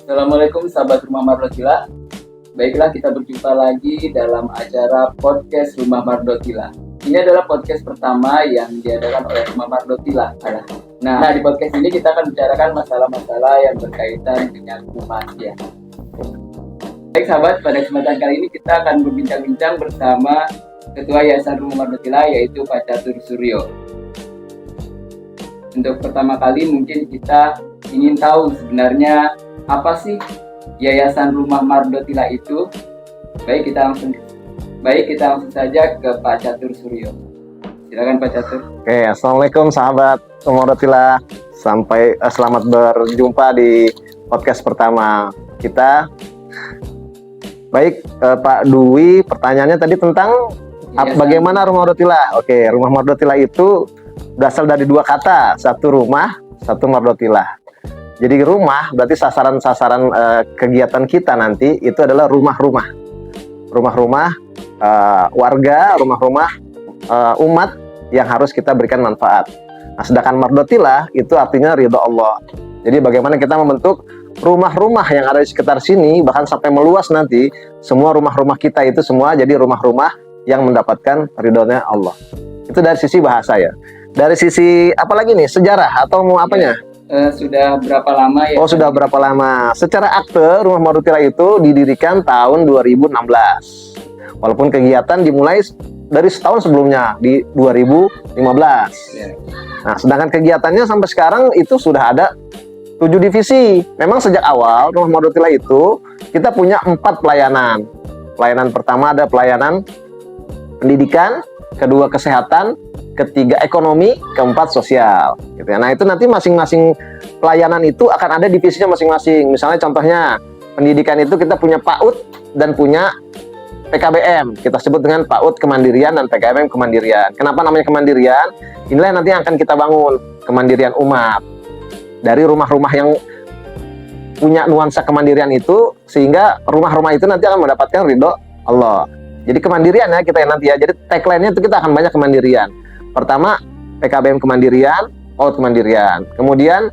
Assalamualaikum sahabat Rumah Mardotila. Baiklah, kita berjumpa lagi dalam acara podcast Rumah Mardotila. Ini adalah podcast pertama yang diadakan oleh Rumah Mardotila. Nah, di podcast ini kita akan bicarakan masalah-masalah yang berkaitan dengan rumah ya. Baik sahabat, pada kesempatan kali ini kita akan berbincang-bincang bersama Ketua Yayasan Rumah Mardotila, yaitu Pak Catur Suryo. Untuk pertama kali mungkin kita ingin tahu sebenarnya apa sih Yayasan Rumah Mardotila itu. Baik, kita langsung saja ke Pak Catur Suryo. Silakan Pak Catur. Oke, assalamualaikum sahabat Rumah Mardotila. Selamat berjumpa di podcast pertama kita. Baik, Pak Dwi, pertanyaannya tadi tentang bagaimana Rumah Mardotila. Oke, Rumah Mardotila itu berasal dari dua kata, satu rumah, satu Mardotila. Jadi rumah berarti sasaran-sasaran kegiatan kita nanti itu adalah rumah-rumah warga, rumah-rumah umat yang harus kita berikan manfaat. Nah, sedangkan Mardotila itu artinya ridho Allah. Jadi bagaimana kita membentuk rumah-rumah yang ada di sekitar sini, bahkan sampai meluas nanti, semua rumah-rumah kita itu semua jadi rumah-rumah yang mendapatkan ridhonya Allah. Itu dari sisi bahasa ya. Dari sisi apa lagi nih? Sejarah atau mau apanya? Sudah berapa lama ya? Oh, sudah berapa lama? Secara akte, Rumah Mardotila itu didirikan tahun 2016. Walaupun kegiatan dimulai dari setahun sebelumnya, di 2015. Ya. Nah, sedangkan kegiatannya sampai sekarang itu sudah ada 7 divisi. Memang sejak awal Rumah Mardotila itu kita punya 4 pelayanan. Pelayanan pertama ada pelayanan pendidikan, kedua kesehatan, ketiga ekonomi, keempat sosial gitu ya. Nah, itu nanti masing-masing pelayanan itu akan ada divisinya masing-masing. Misalnya contohnya pendidikan itu kita punya PAUD dan punya PKBM. Kita sebut dengan PAUD kemandirian dan PKBM kemandirian. Kenapa namanya kemandirian? Inilah nanti yang akan kita bangun, kemandirian umat. Dari rumah-rumah yang punya nuansa kemandirian itu, sehingga rumah-rumah itu nanti akan mendapatkan ridho Allah. Jadi kemandirian ya kita nanti ya. Jadi tagline-nya itu kita akan banyak kemandirian. Pertama, PKBM kemandirian, PAUD kemandirian. Kemudian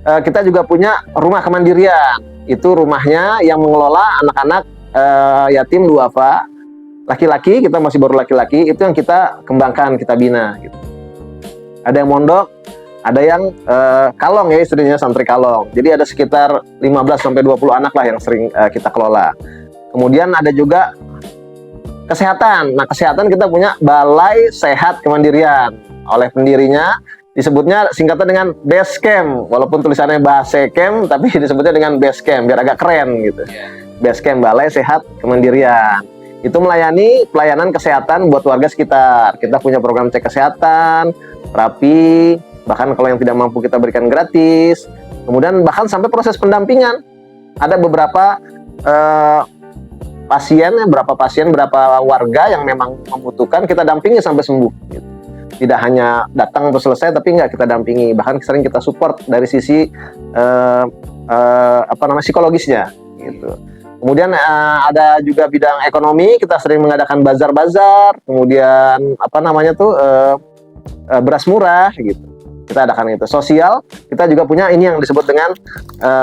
kita juga punya rumah kemandirian. Itu rumahnya yang mengelola anak-anak yatim duafa, laki-laki, kita masih baru laki-laki, itu yang kita kembangkan, kita bina gitu. Ada yang mondok, ada yang kalong ya, istilahnya santri kalong. Jadi ada sekitar 15-20 anak lah yang sering kita kelola. Kemudian ada juga kesehatan. Nah, kesehatan kita punya Balai Sehat Kemandirian. Oleh pendirinya disebutnya singkatan dengan Basecamp. Walaupun tulisannya Basecamp, tapi disebutnya dengan Basecamp biar agak keren gitu. Basecamp, Balai Sehat Kemandirian. Itu melayani pelayanan kesehatan buat warga sekitar. Kita punya program cek kesehatan, terapi, bahkan kalau yang tidak mampu kita berikan gratis. Kemudian bahkan sampai proses pendampingan. Ada beberapa berapa warga yang memang membutuhkan, kita dampingi sampai sembuh gitu. Tidak hanya datang terus selesai, tapi enggak, kita dampingi, bahkan sering kita support dari sisi psikologisnya gitu. Kemudian ada juga bidang ekonomi, kita sering mengadakan bazar-bazar, kemudian beras murah gitu. Kita adakan itu. Sosial, kita juga punya ini yang disebut dengan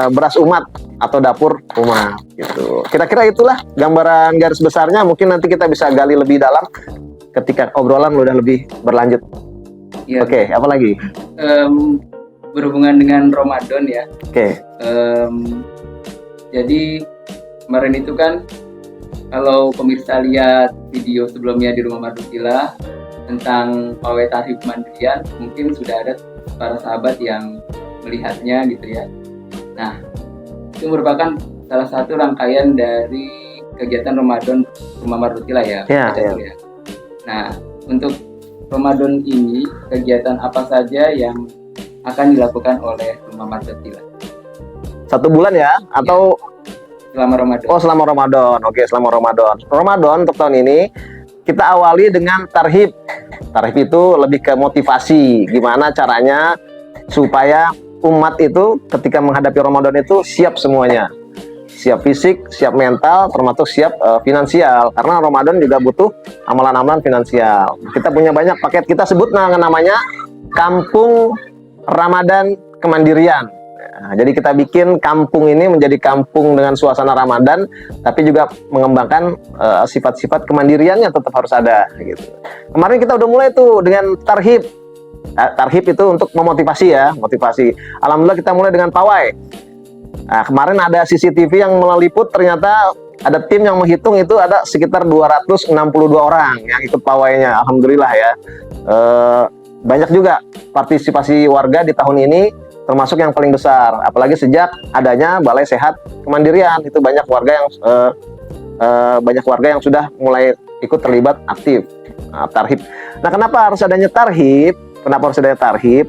beras umat atau dapur umat gitu. Kira-kira itulah gambaran garis besarnya. Mungkin nanti kita bisa gali lebih dalam ketika obrolan udah lebih berlanjut. Ya. Oke, apa lagi? Berhubungan dengan Ramadan ya. Oke. Jadi kemarin itu kan, kalau pemirsa lihat video sebelumnya di Rumah Mardotila tentang pawai tarif mandirian, mungkin sudah ada para sahabat yang melihatnya gitu ya. Nah, itu merupakan salah satu rangkaian dari kegiatan Ramadan Rumah Mardotila ya. Ya. Nah, untuk Ramadan ini kegiatan apa saja yang akan dilakukan oleh Rumah Mardotila? 1 bulan ya? Atau selama Ramadan? Oh, selama Ramadan. Oke, selama Ramadan. Ramadan untuk tahun ini kita awali dengan tarhib. Tarhib itu lebih ke motivasi. Gimana caranya supaya umat itu ketika menghadapi Ramadan itu siap semuanya. Siap fisik, siap mental, termasuk siap finansial. Karena Ramadan juga butuh amalan-amalan finansial. Kita punya banyak paket, kita sebut namanya Kampung Ramadan Kemandirian. Nah, jadi kita bikin kampung ini menjadi kampung dengan suasana Ramadan, tapi juga mengembangkan sifat-sifat kemandiriannya tetap harus ada. Gitu. Kemarin kita udah mulai tuh dengan tarhib. Tarhib itu untuk memotivasi ya, motivasi. Alhamdulillah kita mulai dengan pawai. Nah, kemarin ada CCTV yang meliput, ternyata ada tim yang menghitung itu ada sekitar 262 orang yang ikut pawainya. Alhamdulillah ya. Banyak juga partisipasi warga di tahun ini, termasuk yang paling besar, apalagi sejak adanya Balai Sehat Kemandirian, itu banyak warga yang sudah mulai ikut terlibat aktif tarhib. Nah, kenapa harus adanya tarhib?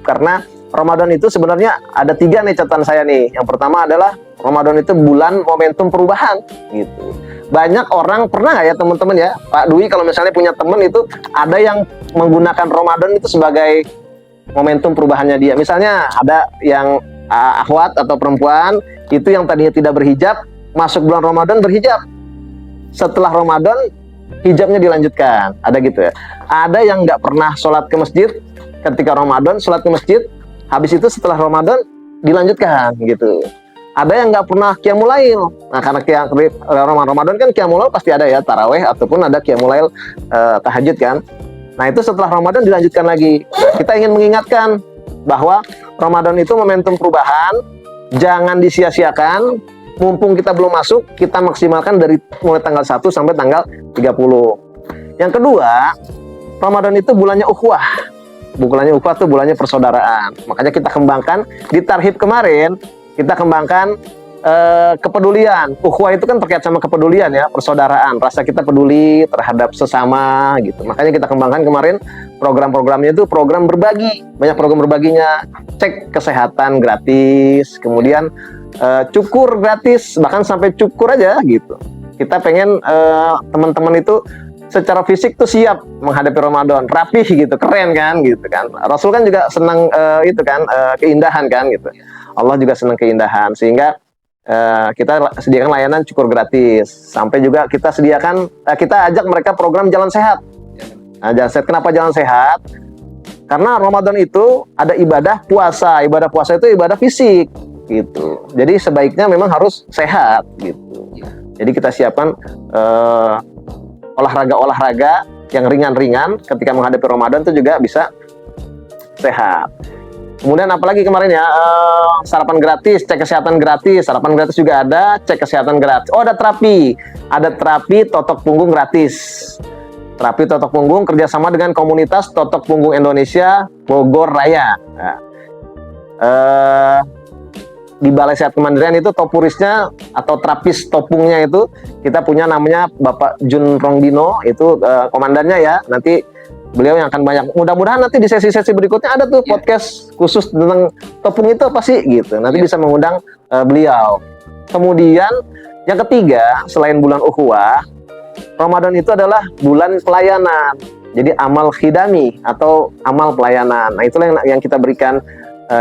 Karena Ramadan itu sebenarnya ada 3 nih catatan saya nih. Yang pertama adalah Ramadan itu bulan momentum perubahan gitu. Banyak orang pernah nggak ya teman-teman ya, Pak Dwi kalau misalnya punya teman itu ada yang menggunakan Ramadan itu sebagai momentum perubahannya dia. Misalnya ada yang akhwat atau perempuan itu yang tadinya tidak berhijab, masuk bulan Ramadan berhijab. Setelah Ramadan hijabnya dilanjutkan. Ada gitu ya. Ada yang nggak pernah sholat ke masjid ketika Ramadan, sholat ke masjid, habis itu setelah Ramadan dilanjutkan gitu. Ada yang nggak pernah qiyamul lail. Nah, karena Ramadan kan qiyamul lail pasti ada ya, taraweh ataupun ada qiyamul lail tahajud kan. Nah, itu setelah Ramadan dilanjutkan lagi. Kita ingin mengingatkan bahwa Ramadan itu momentum perubahan, jangan disia-siakan. Mumpung kita belum masuk, kita maksimalkan dari mulai tanggal 1 sampai tanggal 30. Yang kedua, Ramadan itu bulannya ukhuwah. Bulannya ukhuwah itu bulannya persaudaraan. Makanya kita kembangkan di tarhib kemarin, kita kembangkan kepedulian. Ukhuwah itu kan terkait sama kepedulian ya, persaudaraan, rasa kita peduli terhadap sesama gitu. Makanya kita kembangkan kemarin program-programnya itu program berbagi, banyak program berbaginya. Cek kesehatan gratis, kemudian cukur gratis, bahkan sampai cukur aja gitu. Kita pengen teman-teman itu secara fisik tuh siap menghadapi Ramadan, rapih gitu, keren kan gitu kan. Rasul kan juga senang itu kan keindahan kan gitu. Allah juga senang keindahan, sehingga kita sediakan layanan cukur gratis. Sampai juga kita sediakan, kita ajak mereka program jalan sehat. Nah, jalan sehat, kenapa jalan sehat? Karena Ramadan itu ada ibadah puasa. Ibadah puasa itu ibadah fisik gitu. Jadi sebaiknya memang harus sehat gitu. Jadi kita siapkan olahraga-olahraga yang ringan-ringan ketika menghadapi Ramadan itu juga bisa sehat. Kemudian apalagi kemarin ya, sarapan gratis, cek kesehatan gratis, sarapan gratis juga ada, cek kesehatan gratis. Oh, ada terapi totok punggung gratis. Terapi totok punggung kerjasama dengan komunitas Totok Punggung Indonesia Bogor Raya. Nah, di Balai Sehat Kemandirian itu topurisnya atau terapis topungnya itu kita punya namanya Bapak Jun Rongdino, itu komandannya ya. Nanti beliau yang akan banyak, mudah-mudahan nanti di sesi-sesi berikutnya ada tuh podcast khusus tentang topung itu apa sih gitu. Nanti bisa mengundang beliau. Kemudian yang ketiga, selain bulan ukhuwah, Ramadan itu adalah bulan pelayanan. Jadi amal khidami atau amal pelayanan. Nah, itulah yang kita berikan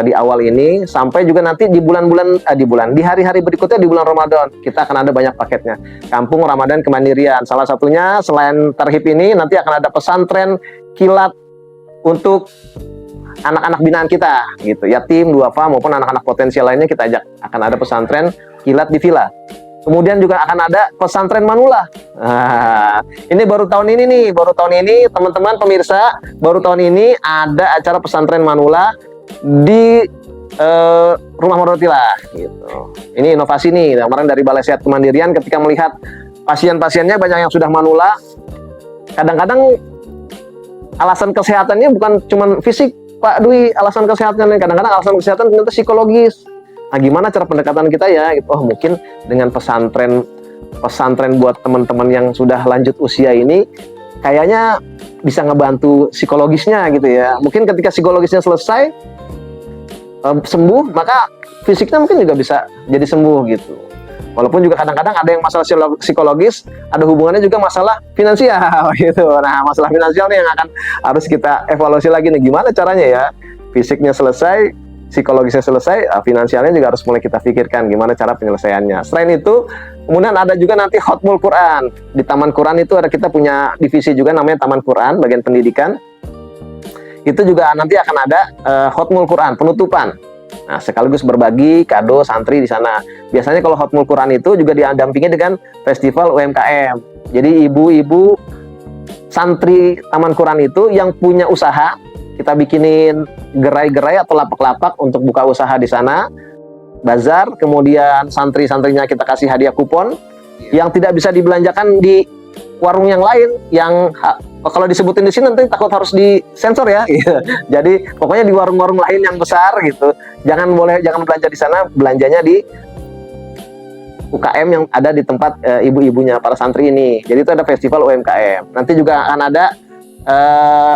di awal ini, sampai juga nanti di di hari-hari berikutnya di bulan Ramadan kita akan ada banyak paketnya. Kampung Ramadan Kemandirian, salah satunya selain tarhib ini nanti akan ada pesantren kilat untuk anak-anak binaan kita gitu, yatim, duafa maupun anak-anak potensial lainnya kita ajak. Akan ada pesantren kilat di villa. Kemudian juga akan ada pesantren manula. Nah, ini baru tahun ini teman-teman pemirsa, baru tahun ini ada acara pesantren manula di Rumah Mardotilah gitu. Ini inovasi nih kemarin dari Balai Sehat Kemandirian, ketika melihat pasien-pasiennya banyak yang sudah manula. Kadang-kadang alasan kesehatannya bukan cuma fisik, Pak Dwi, alasan kesehatannya kadang-kadang alasan kesehatan ternyata psikologis. Nah, gimana cara pendekatan kita ya gitu. Oh, mungkin dengan pesantren buat teman-teman yang sudah lanjut usia ini kayaknya bisa ngebantu psikologisnya gitu ya. Mungkin ketika psikologisnya selesai, sembuh, maka fisiknya mungkin juga bisa jadi sembuh gitu. Walaupun juga kadang-kadang ada yang masalah psikologis, ada hubungannya juga masalah finansial gitu. Nah, masalah finansial nih yang akan harus kita evaluasi lagi nih, gimana caranya ya, fisiknya selesai, psikologisnya selesai, finansialnya juga harus mulai kita pikirkan gimana cara penyelesaiannya. Selain itu, kemudian ada juga nanti Khatmul Quran. Di Taman Quran itu kita punya divisi juga namanya Taman Quran, bagian pendidikan. Itu juga nanti akan ada Khatmul Quran, penutupan. Nah, sekaligus berbagi kado santri di sana. Biasanya kalau Hotmul Quran itu juga didampingi dengan festival UMKM. Jadi ibu-ibu santri Taman Quran itu yang punya usaha, kita bikinin gerai-gerai atau lapak-lapak untuk buka usaha di sana, bazar, kemudian santri-santrinya kita kasih hadiah kupon yang tidak bisa dibelanjakan di warung yang lain, yang kalau disebutin di sini nanti takut harus disensor ya. Jadi pokoknya di warung-warung lain yang besar gitu, jangan belanja di sana, belanjanya di UKM yang ada di tempat ibu-ibunya para santri ini. Jadi itu ada festival UMKM. Nanti juga akan ada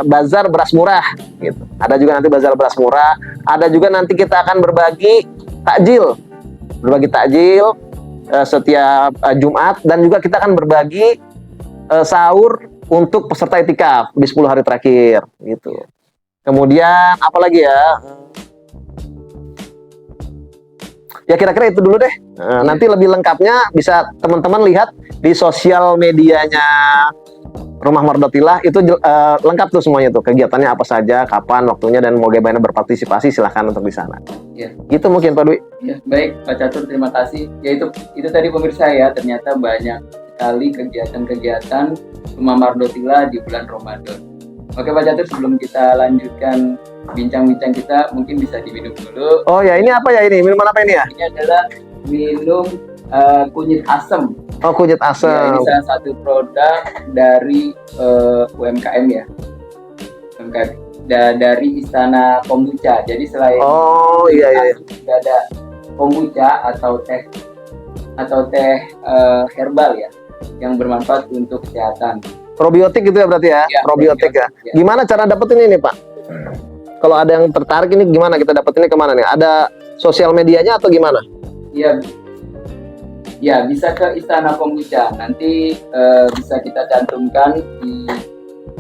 bazar beras murah gitu. Ada juga nanti bazar beras murah. Ada juga nanti kita akan berbagi takjil setiap Jumat, dan juga kita akan berbagi sahur untuk peserta itikaf di 10 hari terakhir gitu. Kemudian apa lagi ya? Ya kira-kira itu dulu deh. Nanti lebih lengkapnya bisa teman-teman lihat di sosial medianya Rumah Mardotilah, itu lengkap tuh semuanya tuh, kegiatannya apa saja, kapan, waktunya, dan mau bagaimana berpartisipasi, silahkan untuk di sana. Ya. Itu mungkin Pak Dwi. Ya, baik Pak Catur, terima kasih. Ya itu tadi pemirsa ya, ternyata banyak sekali kegiatan-kegiatan Rumah Mardotilah di bulan Ramadan. Oke Pak Catur, sebelum kita lanjutkan bincang-bincang kita, mungkin bisa diminum dulu. Oh ya, ini apa ya ini? Minuman apa ini ya? Ini adalah minum kunyit asem. Oh, kunyit Ya, asam. ini salah satu produk dari UMKM ya. UMKM. Dari Istana Kombucha. Jadi selain Iya. juga ada kombucha atau teh herbal ya, yang bermanfaat untuk kesehatan. Probiotik gitu ya berarti ya? Ya, probiotik ya. ya. Gimana cara dapetin ini Pak? Kalau ada yang tertarik ini gimana kita dapetinnya, kemana nih? Ada sosial medianya atau gimana? Ya, bisa ke Istana Kombucha. Nanti bisa kita cantumkan di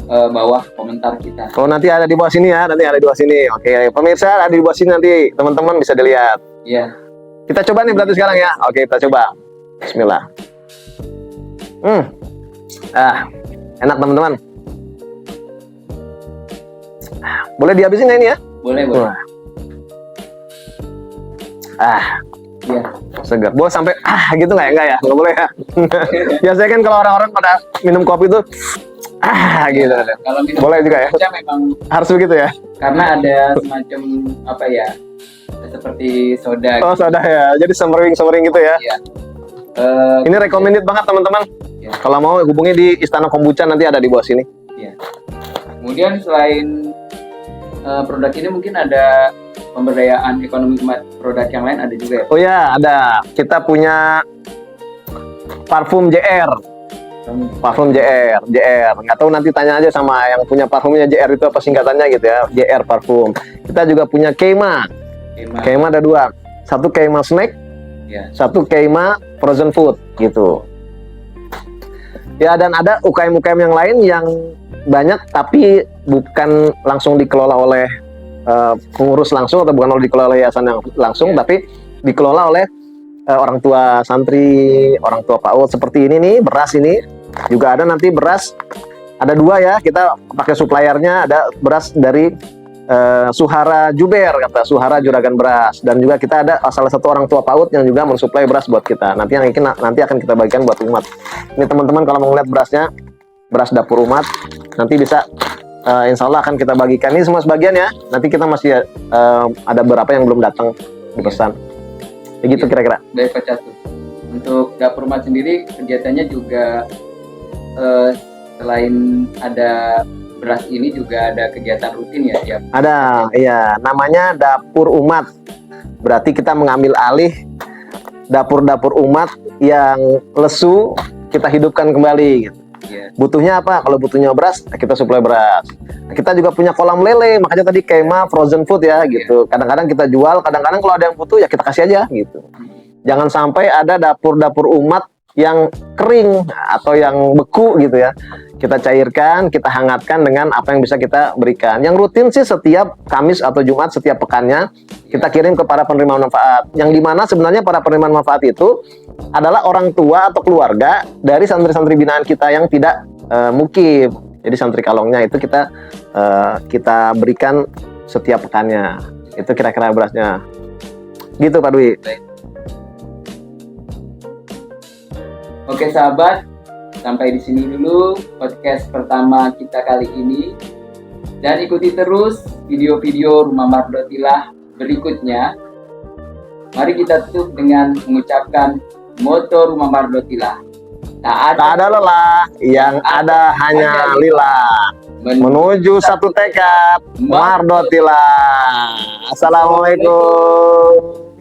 bawah komentar kita. Oh, nanti ada di bawah sini ya, nanti ada di bawah sini. Oke, pemirsa ada di bawah sini, nanti teman-teman bisa dilihat. Ya. Kita coba nih berarti sekarang ya. Oke, kita coba. Bismillah. Enak teman-teman. Boleh dihabisin nggak ini ya? Boleh. Ya. Segar. Boleh sampai gitu nggak ya? Nggak ya? Nggak boleh ya? Biasanya kan kalau orang-orang pada minum kopi tuh gitu. Kalau minum Boleh juga ya? kombucha memang Harus begitu ya? karena ada semacam apa ya? Seperti soda. Oh, soda ya. Jadi semering gitu ya. Iya. Ini recommended banget teman-teman. Ya. Kalau mau hubungi di Istana Kombucha, nanti ada di bawah sini. Ya. Kemudian selain produk ini mungkin ada pemberdayaan ekonomi produk yang lain ada juga ya? Oh ya, ada. Kita punya parfum JR. Parfum JR. Nggak tahu, nanti tanya aja sama yang punya parfumnya JR itu apa singkatannya gitu ya. JR parfum. Kita juga punya Keima. Keima ada 2. Satu Keima snack, Ya. satu Keima frozen food gitu. Ya, dan ada UKM-UKM yang lain yang banyak tapi bukan langsung dikelola oleh pengurus langsung, atau bukan dikelola oleh yayasan yang langsung, tapi dikelola oleh orang tua santri, orang tua PAUD. Seperti ini nih, beras ini juga ada. Nanti beras ada 2 ya, kita pakai suppliernya, ada beras dari Suhara Juber, kata Suhara Juragan Beras, dan juga kita ada salah satu orang tua PAUD yang juga mensuplai beras buat kita. Nanti akan kita bagikan buat umat. Ini teman-teman kalau mau lihat berasnya, beras dapur umat, nanti bisa insya Allah akan kita bagikan. Ini semua sebagian ya. Nanti kita masih ada beberapa yang belum datang dipesan. Begitu kira-kira. Baik Pak Catur. Untuk dapur umat sendiri kegiatannya juga selain ada beras ini juga ada kegiatan rutin ya tiap. Ada, iya. Namanya dapur umat. Berarti kita mengambil alih dapur-dapur umat yang lesu, kita hidupkan kembali. Gitu. Ya. Butuhnya apa? Kalau butuhnya beras, kita suplai beras. Kita juga punya kolam lele, makanya tadi Keima frozen food ya gitu. Kadang-kadang kita jual, kadang-kadang kalau ada yang butuh ya kita kasih aja gitu. Jangan sampai ada dapur-dapur umat yang kering atau yang beku gitu ya. Kita cairkan, kita hangatkan dengan apa yang bisa kita berikan. Yang rutin sih setiap Kamis atau Jumat setiap pekannya kita kirim ke para penerima manfaat. Yang dimana sebenarnya para penerima manfaat itu adalah orang tua atau keluarga dari santri-santri binaan kita yang tidak mukib. Jadi santri kalongnya itu kita berikan setiap pekannya. Itu kira-kira berasnya. Gitu Pak Dwi. Oke sahabat, sampai di sini dulu podcast pertama kita kali ini. Dan ikuti terus video-video Rumah Mardotilah berikutnya. Mari kita tutup dengan mengucapkan moto Rumah Mardotilah. Tak ada lelah, yang ada hanya lillah. Menuju satu tekad, Mardotilah. Assalamualaikum.